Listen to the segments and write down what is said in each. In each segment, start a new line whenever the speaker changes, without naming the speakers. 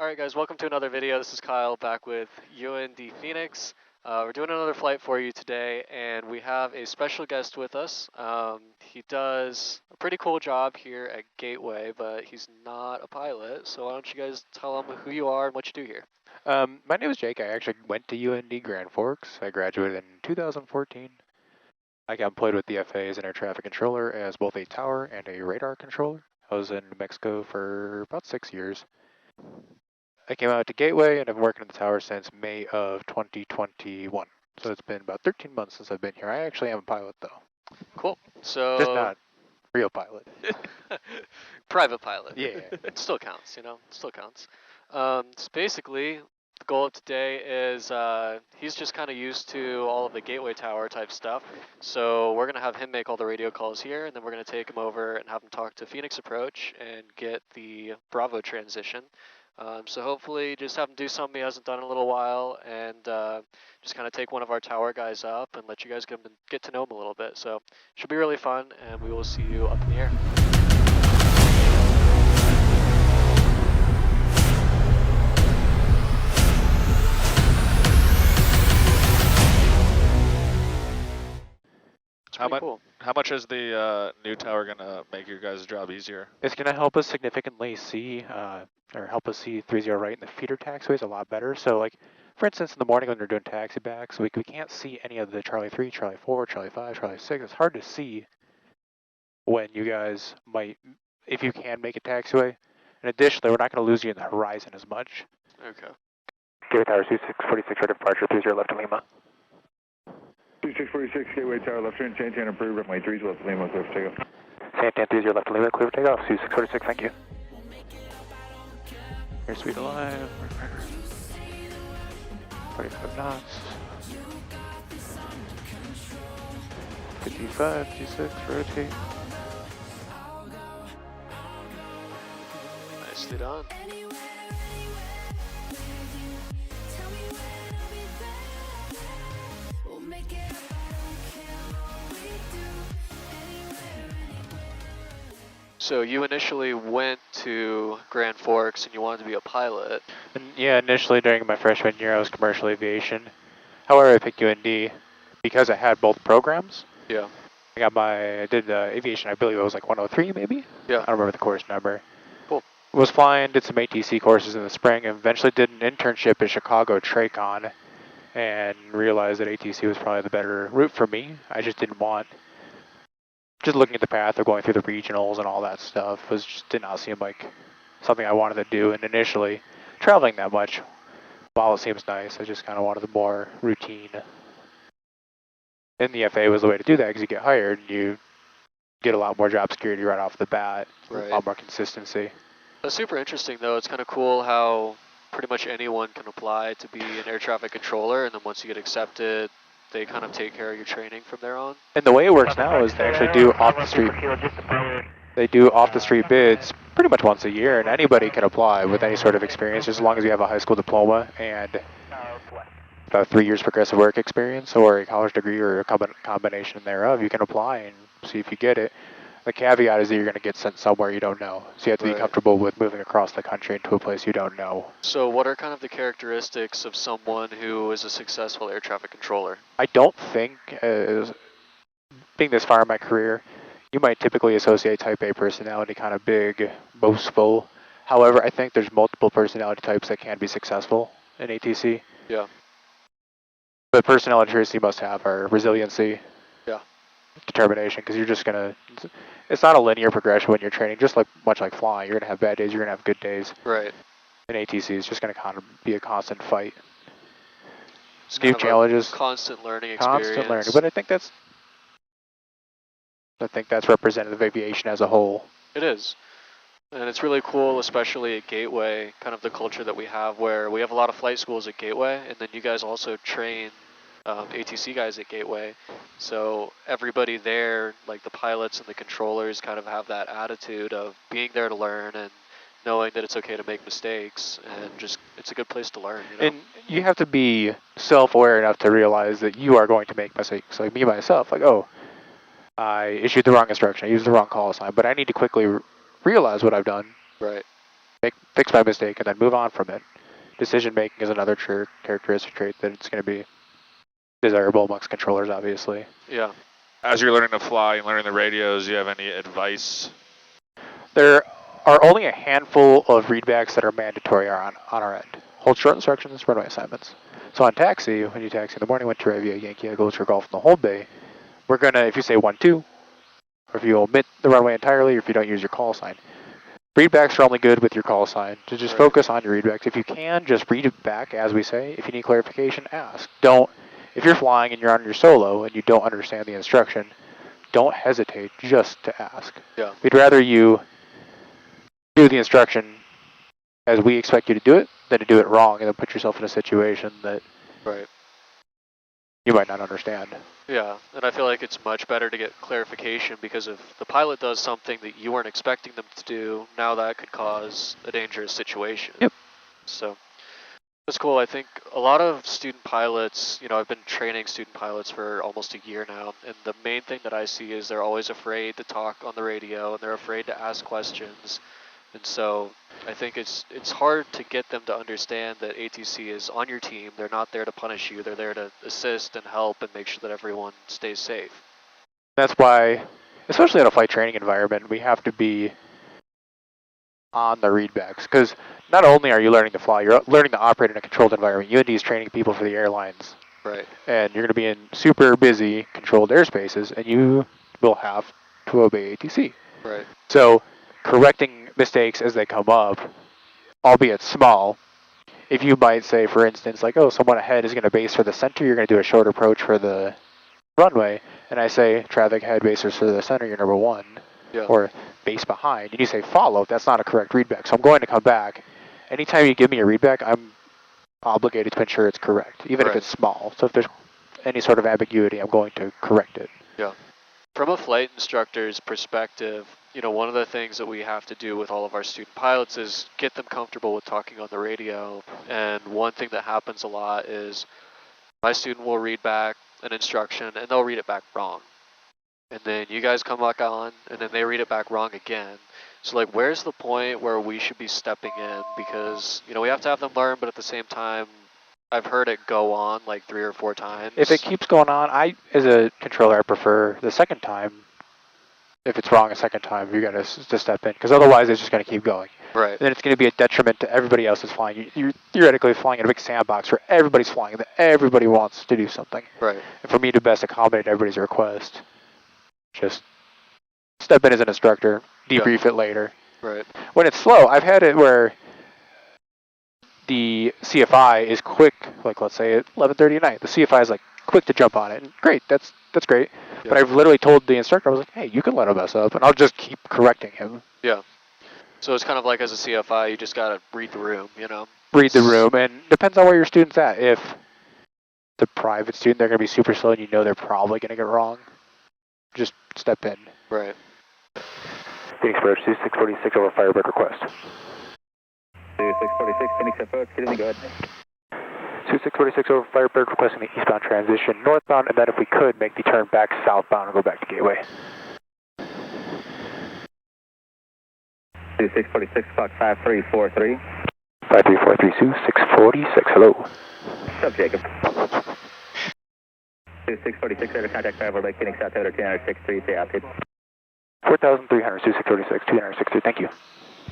Alright guys, welcome to another video. This is Kyle back with UND Phoenix. We're doing another flight for you today, and we have a special guest with us. He does a pretty cool job here at Gateway, but he's not a pilot, so why don't you guys tell him who you are and what you do here.
My name is Jake. I actually went to UND Grand Forks. I graduated in 2014. I got employed with the FAA as an air traffic controller as both a tower and a radar controller. I was in New Mexico for about 6 years. I came out to Gateway and I've been working in the tower since May of 2021. So it's been about 13 months since I've been here. I actually am a pilot though.
Cool. So
Just not real pilot.
private pilot.
Yeah.
It still counts, you know, it still counts. So basically, the goal of today is he's just kind of used to all of the gateway tower type stuff. So we're going to have him make all the radio calls here, and then we're going to take him over and have him talk to Phoenix Approach and get the Bravo transition. So hopefully just have him do something he hasn't done in a little while, and just kind of take one of our tower guys up and let you guys get to know him a little bit. So should be really fun, and we will see you up in the air.
How much is the new tower gonna make your guys' job easier?
It's going to help us significantly see, or help us see 30 right in the feeder taxiways a lot better. So like, for instance, in the morning when they're doing taxi backs, we can't see any of the Charlie 3, Charlie 4, Charlie 5, Charlie 6. It's hard to see when you guys might, if you can make a taxiway. And additionally, we're not going to lose you in the horizon as much.
Okay.
Gateway Tower 2646 for departure, 30 left to Lima.
2646 Gateway Tower left turn, Santan approved, runway 30 left to Lima, clear for takeoff.
Santan 30 left to Lima, clear for takeoff, 2646, thank you. Airspeed alive, 45 knots. 55, 56, rotate.
Nicely done. So you initially went to Grand Forks and you wanted to be a pilot.
And yeah, initially during my freshman year I was commercial aviation. However, I picked UND because I had both programs.
Yeah.
I did aviation, I believe it was like 103 maybe?
Yeah.
I don't remember the course number.
Cool.
Was flying, did some ATC courses in the spring, and eventually did an internship at Chicago TRACON and realized that ATC was probably the better route for me. I just didn't want, just looking at the path of going through the regionals and all that stuff, did not seem like something I wanted to do. And initially, traveling that much, while it seems nice, I just kind of wanted the more routine. And the FAA was the way to do that because you get hired and you get a lot more job security right off the bat,
Right.
a lot more consistency.
That's super interesting though. It's kind of cool how pretty much anyone can apply to be an air traffic controller, and then once you get accepted, they kind of take care of your training from there on.
And the way it works now is they actually do off-the-street. They do off-the-street bids pretty much once a year, and anybody can apply with any sort of experience, as long as you have a high school diploma and about 3 years progressive work experience or a college degree or a combination thereof. You can apply and see if you get it. The caveat is that you're going to get sent somewhere you don't know, so you have to be comfortable with moving across the country into a place you don't know.
So what are kind of the characteristics of someone who is a successful air traffic controller?
I don't think, being this far in my career, you might typically associate type A personality, kind of big, boastful. However, I think there's multiple personality types that can be successful in ATC.
Yeah.
The personality traits you must have are resiliency,
yeah,
determination, because you're just going to, it's not a linear progression when you're training, just like much like flying. You're going to have bad days, you're going to have good days.
Right.
In ATC, it's just going to kind of be a constant fight.
It's
New
kind of
challenges.
Constant learning experience.
Constant learning, but I think that's representative of aviation as a whole.
It is. And it's really cool, especially at Gateway, kind of the culture that we have where we have a lot of flight schools at Gateway, and then you guys also train ATC guys at Gateway. So everybody there, like the pilots and the controllers, kind of have that attitude of being there to learn and knowing that it's okay to make mistakes, and just it's a good place to learn. You know?
And you have to be self-aware enough to realize that you are going to make mistakes. Like me, myself, like, oh, I issued the wrong instruction, I used the wrong call sign, but I need to quickly realize what I've done.
Right.
fix my mistake, and then move on from it. Decision making is another characteristic trait that it's going to be desirable amongst controllers, obviously.
Yeah.
As you're learning to fly and learning the radios, do you have any advice?
There are only a handful of readbacks that are mandatory on our end. Hold short instructions, runway assignments. So on taxi, when you taxi in the morning, went to Avia, Yankee, Eagle, or Golf in the hold bay, we're going to, if you say 1-2, or if you omit the runway entirely, or if you don't use your call sign, readbacks are only good with your call sign. To just focus on your readbacks. If you can, just read it back as we say. If you need clarification, ask. If you're flying and you're on your solo and you don't understand the instruction, don't hesitate just to ask.
Yeah.
We'd rather you do the instruction as we expect you to do it than to do it wrong and then put yourself in a situation that you might not understand.
Yeah, and I feel like it's much better to get clarification, because if the pilot does something that you weren't expecting them to do, now that could cause a dangerous situation.
Yep.
So that's cool. I think a lot of student pilots, I've been training student pilots for almost a year now, and the main thing that I see is they're always afraid to talk on the radio and they're afraid to ask questions. And so I think it's hard to get them to understand that ATC is on your team. They're not there to punish you. They're there to assist and help and make sure that everyone stays safe.
That's why, especially in a flight training environment, we have to be on the readbacks. Because not only are you learning to fly, you're learning to operate in a controlled environment. UND is training people for the airlines.
Right.
And you're going to be in super busy controlled airspaces, and you will have to obey ATC.
Right.
So correcting mistakes as they come up, albeit small. If you might say, for instance, like, oh, someone ahead is going to base for the center, you're going to do a short approach for the runway, and I say, traffic head bases for the center, you're number 1, or base behind, and you say follow, that's not a correct readback. So I'm going to come back. Anytime you give me a readback, I'm obligated to ensure it's correct, even if it's small. So if there's any sort of ambiguity, I'm going to correct it.
Yeah. From a flight instructor's perspective, one of the things that we have to do with all of our student pilots is get them comfortable with talking on the radio. And one thing that happens a lot is my student will read back an instruction and they'll read it back wrong. And then you guys come back on and then they read it back wrong again. So like, where's the point where we should be stepping in? Because, we have to have them learn, but at the same time, I've heard it go on like 3 or 4 times.
If it keeps going on, as a controller, I prefer the second time. If it's wrong a second time, you got to step in, because otherwise it's just going to keep going.
Right.
Then it's going to be a detriment to everybody else that's flying. You're theoretically flying in a big sandbox where everybody's flying, and everybody wants to do something.
Right.
And for me to best accommodate everybody's request, just step in as an instructor, debrief it later.
Right.
When it's slow, I've had it where the CFI is quick, like let's say at 11:30 at night. The CFI is like quick to jump on it. And great, that's great.
Yeah.
But I've literally told the instructor, I was like, hey, you can let him mess up, and I'll just keep correcting him.
Yeah. So it's kind of like as a CFI, you just got to read the room,
Read the room, and depends on where your student's at. If the private student, they're going to be super slow, and they're probably going to get it wrong, just step in.
Right.
Phoenix approach 2646 over Firebird request.
2646, Phoenix approach, get in, go ahead.
2646 over Firebird requesting the eastbound transition northbound, and then if we could, make the turn back southbound and go back to Gateway.
2646, clock 5343.
5343, Sioux 646, hello.
What's up, Jacob? 2646, out of contact driver by Phoenix South Tower 263, say altitude.
4,300, Sioux 646, 263, thank you.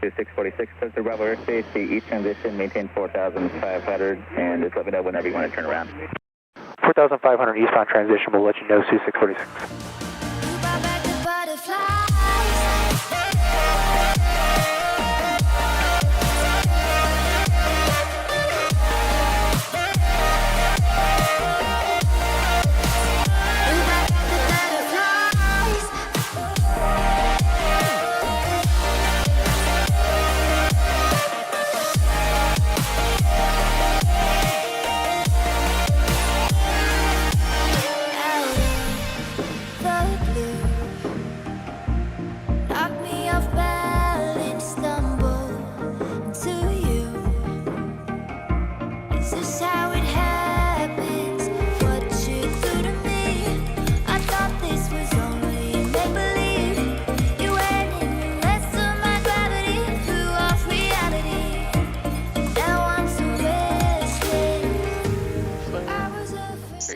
2646, close to Bravo airspace, the east transition, maintain 4,500, and just let me know whenever you want to turn around.
4,500 eastbound transition, we'll let you know, Sioux 646.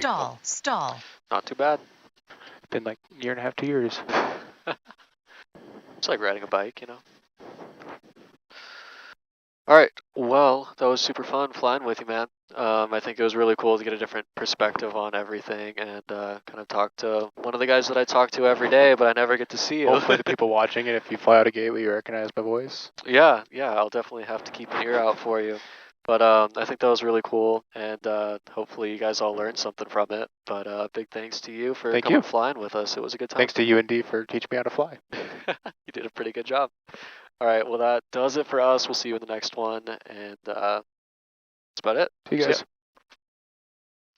Stall. Stall.
Not too bad.
Been like a year and a half, 2 years.
It's like riding a bike, you know. All right, well, that was super fun flying with you, man. I think it was really cool to get a different perspective on everything and kind of talk to one of the guys that I talk to every day, but I never get to see you.
Hopefully the people watching it, if you fly out of Gateway, you recognize my voice.
Yeah, I'll definitely have to keep an ear out for you. But I think that was really cool, and hopefully you guys all learned something from it. But big thanks to you for coming flying with us. It was a good time.
Thanks to UND for teaching me how to fly.
You did a pretty good job. All right, well, that does it for us. We'll see you in the next one, and that's about it.
See you guys.